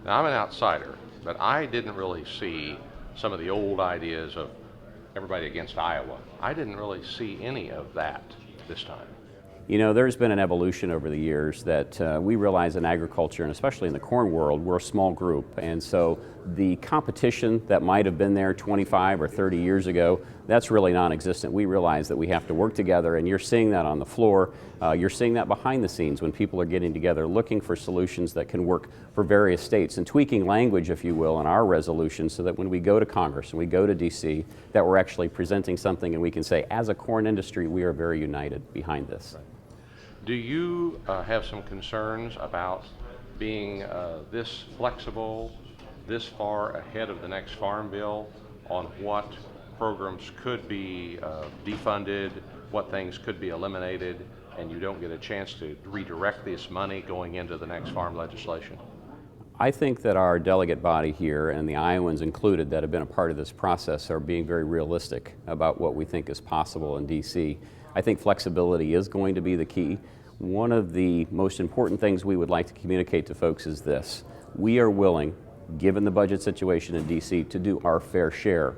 Now, I'm an outsider, but I didn't really see some of the old ideas of everybody against Iowa. I didn't really see any of that this time. You know, there's been an evolution over the years that we realize in agriculture, and especially in the corn world, we're a small group. And so the competition that might have been there 25 or 30 years ago, that's really non-existent. We realize that we have to work together, and you're seeing that on the floor. You're seeing that behind the scenes when people are getting together looking for solutions that can work for various states and tweaking language, if you will, in our resolutions so that when we go to Congress and we go to DC, that we're actually presenting something and we can say, as a corn industry, we are very united behind this. Right. Do you have some concerns about being this flexible, this far ahead of the next farm bill on what programs could be defunded, what things could be eliminated, and you don't get a chance to redirect this money going into the next farm legislation? I think that our delegate body here, and the Iowans included that have been a part of this process, are being very realistic about what we think is possible in DC. I think flexibility is going to be the key. One of the most important things we would like to communicate to folks is this. We are willing, given the budget situation in DC, to do our fair share,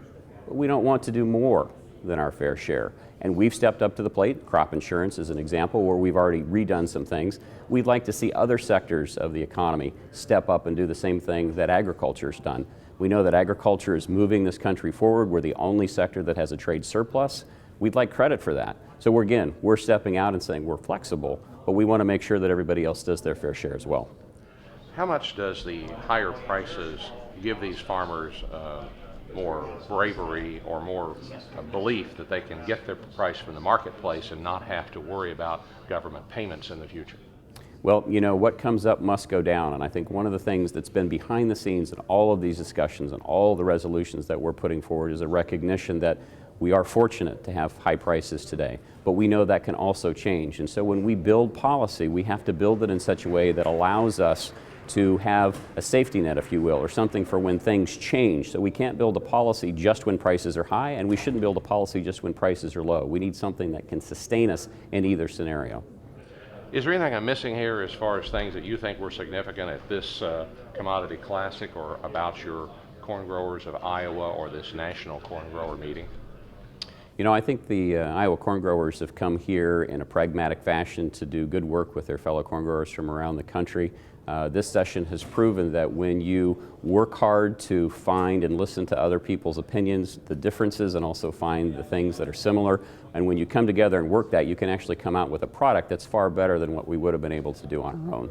but we don't want to do more than our fair share. And we've stepped up to the plate. Crop insurance is an example where we've already redone some things. We'd like to see other sectors of the economy step up and do the same thing that agriculture's done. We know that agriculture is moving this country forward. We're the only sector that has a trade surplus. We'd like credit for that. So we're stepping out and saying we're flexible, but we want to make sure that everybody else does their fair share as well. How much does the higher prices give these farmers more bravery or more belief that they can get their price from the marketplace and not have to worry about government payments in the future? Well, you know, what comes up must go down, and I think one of the things that's been behind the scenes in all of these discussions and all the resolutions that we're putting forward is a recognition that we are fortunate to have high prices today, but we know that can also change. And so when we build policy, we have to build it in such a way that allows us to have a safety net, if you will, or something for when things change. So we can't build a policy just when prices are high, and we shouldn't build a policy just when prices are low. We need something that can sustain us in either scenario. Is there anything I'm missing here as far as things that you think were significant at this Commodity Classic or about your corn growers of Iowa or this national corn grower meeting? You know, I think the Iowa corn growers have come here in a pragmatic fashion to do good work with their fellow corn growers from around the country. This session has proven that when you work hard to find and listen to other people's opinions, the differences, and also find the things that are similar, and when you come together and work that, you can actually come out with a product that's far better than what we would have been able to do on our own.